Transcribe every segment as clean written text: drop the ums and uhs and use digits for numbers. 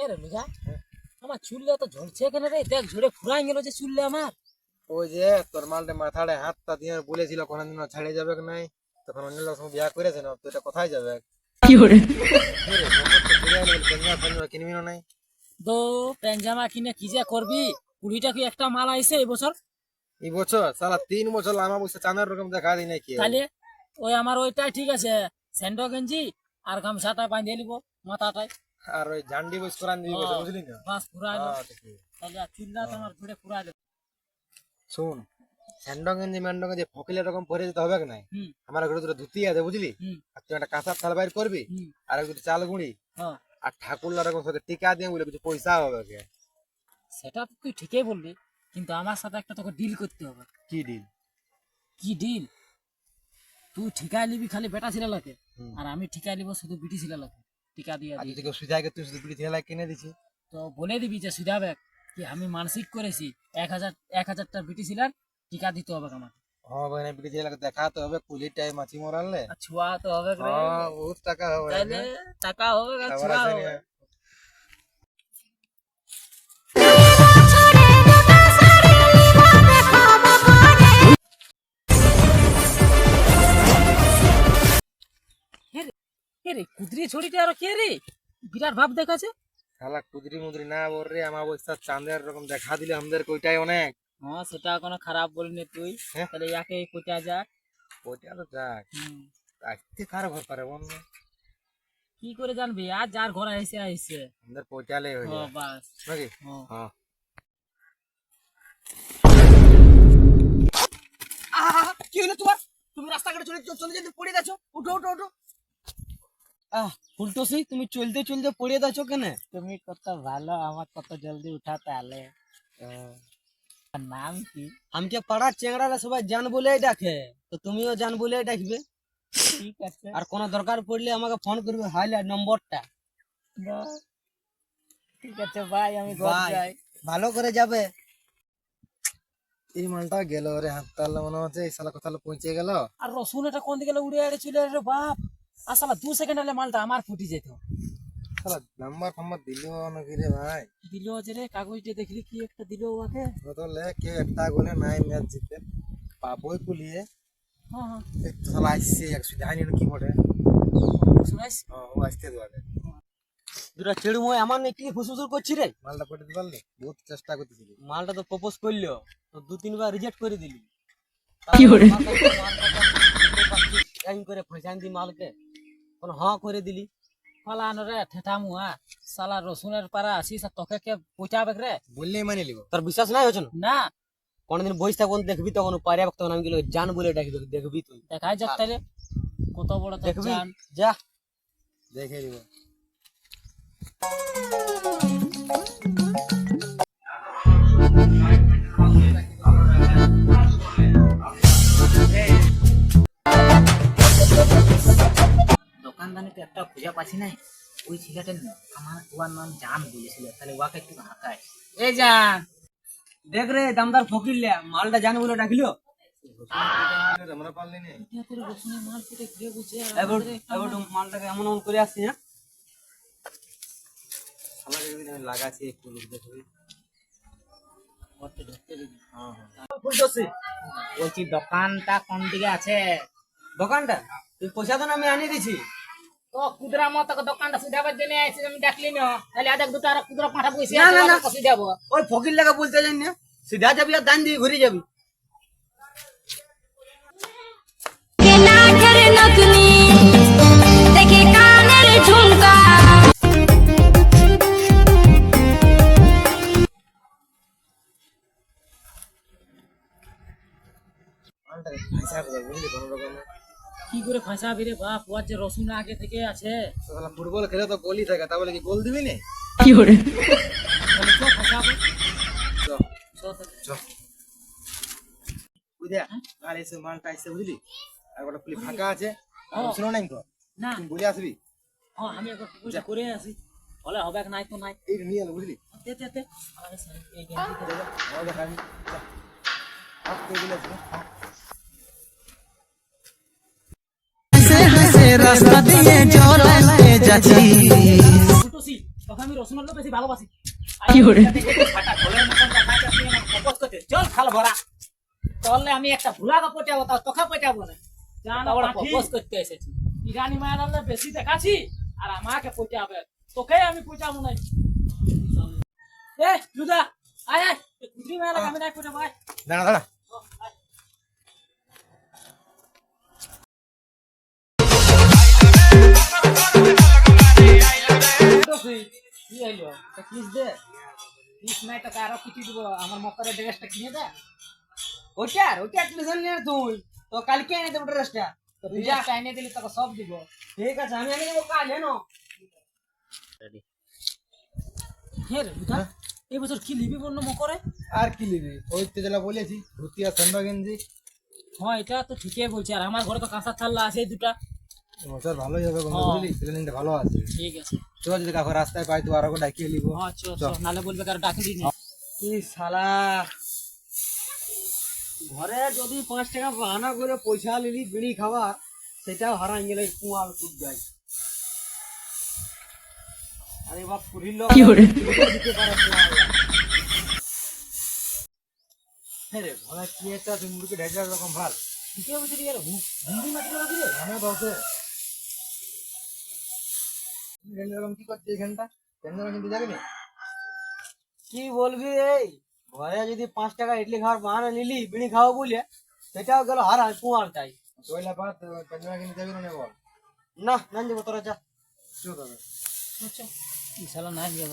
কে রে লুজা, আমার চুললে তো ঝরছে কেন রে? দেখ ঝরে ফুরাই গেল যে চুললে আমার। ওই যে তোর মালটা মাথাড়ে হাতটা দিয়ে বলেছিল কোনদিন ছাড়ে যাবে কি নাই, তখন অন্য লোক সঙ্গে বিয়া করেছে না, তো এটা কোথায় যাবে? কি করে কিনবি না নাই? তো প্যান্ট জামা কিনে কি যে করবি? 20টা কি একটা মাল আইছে এবছর? এই বছর সালা 3 বছর লামা বসে চাঁদের রকম দেখা দিই নাকি? তাহলে ওই আমার ওইটাই ঠিক আছে, স্যান্ডো গেঞ্জি আর গামছাটা বাঁধিয়ে নিব মাথাটায়। আর ওই ঝান্ডি বস করান দিবি বসে, বুঝলি না? বাস ফুরাই লো। হ্যাঁ, ঠিক আছে। তাহলে আর চুলটা তো আমার ঝরে ফুরাই লো। শোন, স্যান্ডো গেঞ্জি ম্যান্ডো গেঞ্জি ফকিলের রকম পরে যেতে হবে কি নাই? হুম আমার ঘরে দুটো ধুতি আছে, বুঝলি? হুম আর তুই একটা কাঁচার থাল বাইর করবি, হুম। আর এক দুটো চাল গুঁড়ি, হ্যাঁ, আর ঠাকুরলার রকম সাথে টিকা দিয়ে বলে কিছু পয়সা হবে কে? সেটা তো তুই ঠিকই বললি, কিন্তু আমার সাথে একটা তোকে ডিল করতে হবে। কি ডিল? কি ডিল? তুই ঠিকায় নিবি খালি বেটা ছেলেলাকে, হুম। আর আমি ঠিকায় নিব শুধু বিটি ছেলেলাকে। টিকা দিয়ে আর দিয়ে তুই সুজাকে তুই শুধু বিড়ি ঠেলা কিনে দিছি। তো বলে দিবি যে সুধাবে কি আমি মানসিক করেছি 1000টা বিটি ছিলার টিকা দিতে হবে আমাকে। হ্যাঁ ভাই, বিড়ি ঠেলা দেখাতে হবে, কুলির টাইম মাছি মরালে। আর ছুয়া তো হবে রে। হ্যাঁ, বহুত টাকা হবে। তাইলে টাকা হবে আর আবার ছুয়া আছে হবে। না? কে রে কুদরি ছড়িটা আর কে রে? বিরাট ভাব দেখাছে। শালা কুদরি মুদরি না বল রে, আমার অবস্থা চাঁদের রকম দেখা দিলে আমাদের কইটাই অনেক। হ্যাঁ সেটা কোনো খারাপ বলিনি তুই। হ্যাঁ। তাহলে ইয়াকে কোটা যা। ওইটা তো যাক, হুম। আসতে কার ঘর পারে বল না? কি করে জানবি? আর যার ঘরে আইসে আইসে। আমাদের পয়টালে হয়ে ও যায় বাস। নাকি? হ্যাঁ। হ্যাঁ। কি হলো তোমার? তুমি রাস্তাঘাটে চলে চলে যেতে পড়ে যাচ্ছ। উঠো উঠো উঠো। ফুলটসি, তুমি চলতে চলতে পড়ে যাচ্ছ কেন? তুমি কত ভালো, আমার কত জলদি উঠাতে আলে। নাম কি? আমাকে পাড়ার চেংড়ারা সবাই জান বলেই ডাকে, তো তুমিও জান বলেই ডাকবে। ঠিক আছে। আর কোনো দরকার পড়লে আমাকে ফোন করবে, হাইলে নম্বরটা। ঠিক আছে ভাই, আমি ঘর বাই। যাই। ভালো করে যাবে। এই মালটা গেল রে, হাতটা মনে হচ্ছে এই শালা কোথাও পৌঁছে গেল। আর রসুন এটা কোন দিকে উড়ে আড়ে চলে রে বাপ। আসলে 2 সেকেন্ড হলে মালটা আমার ফুটি যেত। শালা নাম্বার ফাম্বার দিল নাকি রে ভাই? দিল যে রে, কাগজটা দেখলি কি একটা দিল ওকে। বদলে কেউ একটা গোলে নাই ম্যাচ জিতে পাবই কুলিয়ে। হ্যাঁ হ্যাঁ এই তো শালা আসছে, একশো জানি না কি বটে। শুনাইস। হ্যাঁ, ও আসতে দেওয়ালে দুটা চেড়ু মই আমার নিয়ে কি ফুসফুসুর করছি রে। মালটা পটে দিতে পারলি, বহুত চেষ্টা করতেছিলি। মালটা তো প্রপোজ করলো, তো 2-3 বার রিজেক্ট করে দিলি। কি করে? করে ফসান দি মালকে, কোন হ্যাঁ করে দিলি। ফলান রে ঠেঠা মুয়া, সালা রসুনের পারা আসিস আর তোকে কে পৌঁছাবে রে? বললেই মানে লিব। তোর বিশ্বাস নাই হচ্ছে না? না কোনদিন বইস থাকুন দেখবি, তখন পারে তখন আমি গেলে জান বলে ডাকবি, দেখবি তুই। দেখাই যাক তাইলে কত বড় তোর দেখবি জান। যা। দেখে দিব। দোকানদানি তো একটা খুঁজে পাচ্ছি নাই। ওই ছেলেটা আমার ওর নাম জান বলেছিল, তাহলে ওকে একটু হাঁকায়। এ জান, দেখ রে দামদার ফকির লে, মালটা জান বলে ডাকিল। আমরা পারলি না। ইয়া তোর রসুনের মাল কেটে ঘুরে বসে এবার এবার মালটাকে এমন এমন করে আসছি। হ্যাঁ, শালাকে যদি আমি লাগাচ্ছি একটু লোক দেখবি। হ্যাঁ হ্যাঁ। ফুলটসি, বলছি দোকানটা কোন দিকে আছে? দোকানটা তুই পয়সা তো আমি আনিয়ে দিছি। তো কুদরা মতো দোকানটা সুধাবার জন্য আইছি, আমি ডাকলি না। তাহলে আধা দুটো আর কুদরা পাঠা বসে না, না, না। কষি দেবো। ওই ফকির লাগা বলতে জানি না, সিধা যাবি আর দান দিয়ে ঘুরে যাবি। के नाठर नथुनी देखे कानर झुमका মালটাকে ফাঁসা করে বুঝলি কোনো রকমে। কি করে ফাঁসাবি রে বাপ? ওর যে রসুন আগে থেকে আছে। তো শালা ফুটবল খেলে তো গোলই থাকে, তা বলে কি গোল দিবি না? কি করে? তাহলে চো ফাঁসাবো। চ চো তাহলে। চ বুঝা। আর এসে মালটা এসে বুঝলি, আর একটা পুলি ফাঁকা আছে, শুনো নাই তো, না তুমি বলে আসবি। হ্যাঁ, আমি একবার পয়সা করে আসি, হলে হবে নাই তো নাই। এই নিয়ে এলো বুঝলি। দে দে দে, আমার এই গেঞ্জিটা দে। আমার দেখাবি। হাত করে দিলে রাস্তা দিয়ে চলে যাচ্ছি। ফুটুসি, তোকে তোকে আমি রসুন বেশি ভালোবাসি। কি করে? চল খাল ভরা চললে আমি একটা ভুলাকে পটাবো, তাও তোকে পটাবো না। জান তাও পাঠি, প্রপোজ করতে এসেছি। ইরানি মায়ের আল্লাহ বেশি দেখাচ্ছি আর আমাকে পচাবে, তোকে আমি পচাবো নাই। এ লুদা আয় আয়, কুদরি মায়ের আমি নাই পচাবো, আয়। দাঁড়া দাঁড়া কি হইলো? একটা কিস দে। কিস নাই তো আরো কিছু দিব, আমার মকরের ড্রেসটা কিনে দে। ওটার ওটা একটু জানি না তুই তো কালকে এনে দেবো ড্রেসটা। তো ড্রেসটা এনে দিলি তোকে সব দিব। ঠিক আছে আমি এনে দেবো কাল হেন। হ্যাঁ রে লুদা, এই বছর কি লিবি বন্য মকরে? আর কি নিবি? ওই তো যেটা বলেছি, ধুতি আর সান্ডা গেঞ্জি। হ্যাঁ এটা তো ঠিকই বলছি, আর আমার ঘরে তো কাঁচা থাল্লা আছে এই দুটা। স্যার ভালোই হবে, কোনো বুঝলি ছেলেটা ভালো আছে। ঠিক আছে, চল যদি কাকু রাস্তায় পাই তো আরো ডাকিয়ে নিব। হ্যাঁ চল চল, নালে বলবে কারো ডাকি দিনি। কি শালা, ঘরে যদি 5 টাকা বাহানা করে পয়সা নিলি বিড়ি খাওয়া, সেটাও হারাই গেলে কুয়াল কুদ যায়। আরে বাপ পুরিল কি করে? দিতে পারে কুয়াল। হ্যাঁ রে ভালো, কি একটা আছে মুরগি ঢেকে রকম ভাল। ঠিকই বলছি রে, হুন্ডি মাটি লাগি রে। আমি বলছে এরকম কি করছে এখানটা, কেন কিন্তু যাবি না? কি বলবি রে, ঘরে যদি 5 টাকা ইডলি খাওয়ার বাহানা নিলি বিড়ি খাওয়া বলে, সেটাও গেল হারাই কুয়াল চাই। তোইলা পাত কেন কিন্তু যাবি না বল। না না যাবো, তোরা যা। চল তবে আচ্ছা কি শালা নাই গেল।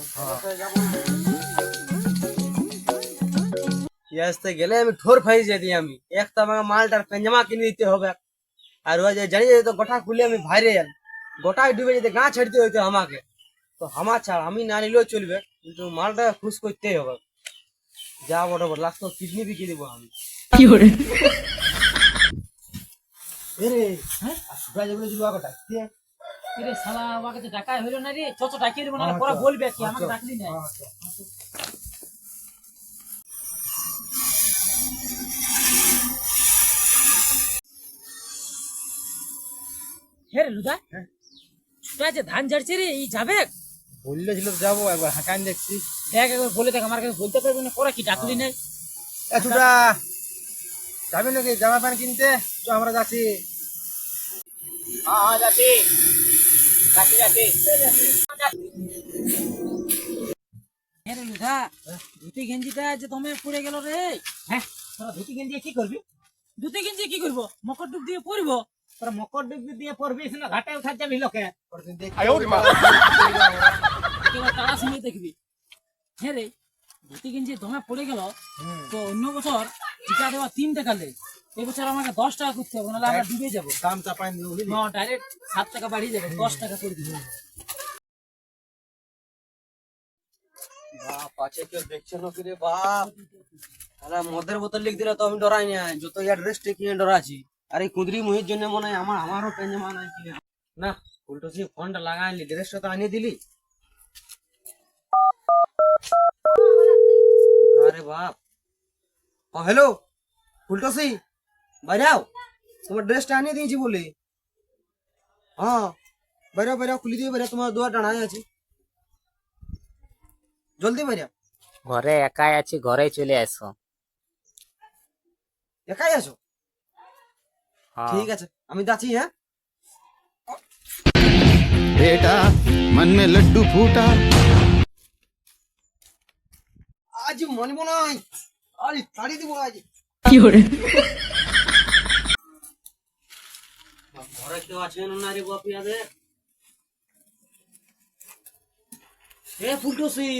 আসতে গেলে আমি ঠোর ফাই যেতি, আমি একটা আমাকে মালটার পেঞ্জামা কিনে দিতে হবে। আর ওই যে জানি তো গোটা খুলে আমি বাইরে যাই, গোটায় ডুবে যেতে গা ছাড়তে হইতো আমাকে। তো আমার ছাড় আমি না নিলেও চলবে, কিন্তু মালটা খুশ করতেই হবে। যা বরাবর লাস্ট কিডনি বিকিয়ে দেবো আমি। কি করে? এরে হ্যাঁ সুরা যেগুলো দিল আগে ডাকতে। রে শালা আমাকে তো ডাকাই হইলো না রে, চচ ডাকিয়ে দিব, না পরে বলবে কি আমাকে ডাকলি না। হে রে লুদা, ছোটা যে ধান ঝাড়ছে রে, এই যাবে? বললেছিল তো যাবো, একবার হাঁকান দেখছি। দেখ একবার বলে দেখ, আমার কাছে বলতে পারবি না, পরে কি ডাকলি নাই? এতটা যাবি নাকি জামা প্যান্ট কিনতে? তো আমরা যাচ্ছি। হ্যাঁ হ্যাঁ যাচ্ছি, যাচ্ছি যাচ্ছি। হে রে লুদা, ধুতি গেঞ্জিটা যে তুমি পড়ে গেল রে। হ্যাঁ তোরা ধুতি গেঞ্জি কি করবি? ধুতি গেঞ্জি কি করবো, মকর ডুব দিয়ে পরবো। তোরা মকর ডুব দিয়ে পরবি না, ঘাটে উঠার যাবি লোকে। একেবারে তারা শুনে দেখবি। হ্যাঁ রে, ধুতি গেঞ্জি দমে পড়ে গেল, তো অন্য বছর টিকা দেওয়া 3 টাকা নেই, এবছর আমাকে 10 টাকা করতে হবে, নাহলে আমরা ডুবে যাবো। দাম চাপাই নিয়ে বুঝলি। না ডাইরেক্ট 7 টাকা বাড়িয়ে যাবে, 10 টাকা করে দিবি। বাপ আছে কেউ দেখছে না কি রে বাপ। আরে মদের বোতল লিখ দিলে তো আমি ডরাই না, যত ইয়ার ড্রেস কিনে ডরাছি। আর এই কুদরি মুহির জন্য মনে হয় আমারও পেঞ্জামা নাই কিনে। না উল্টো সে ফোনটা লাগাইলি, ড্রেসটা তো আনিয়ে দিলি। আরে বাপ, ও হ্যালো ফুলটসি, বাইরাও, তোমার ড্রেসটা আনিয়ে দিয়েছি বলি। হ্যাঁ বাইরাও বাইরাও, খুলি দিয়ে বাইরা, তোমার দুয়ার ডানায় আছে, জলদি বাইরা। ঘরে একাই আছি, ঘরে চলে আসো। একাই আছো? ঠিক আছে আমি যাচ্ছি। হ্যাঁ बेटा मन में लड्डू फूटा। আজ মনে মনে হয় আজ তাড়ি দিব আজ। কি করে? ঘরে কেউ আছেন না রে বাপিয়াদের? এ ফুলটসি,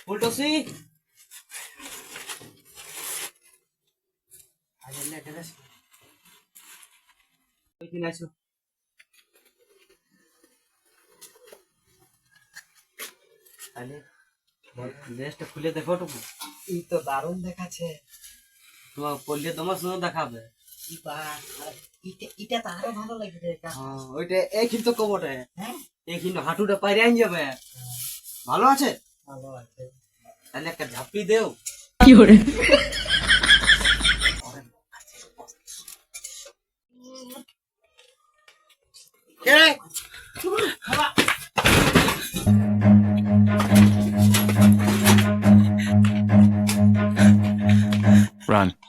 ফুলটসি আজ লেট গেছে, ওই দিন আসো। তাহলে ড্রেসটা খুলে দেখো টুকু। এই তো দারুণ দেখাচ্ছে। তোমার পড়লে তোমার সুন্দর দেখাবে। এটা তো আরো ভালো লাগবে। হ্যাঁ ওইটা এই কিন্তু কবটে, হ্যাঁ এই কিন্তু হাঁটুটা পাইরে আন যাবে। ভালো আছে? ভালো আছে। তাহলে একটা ঝাপি দেও। কি করে? কে রে? Run.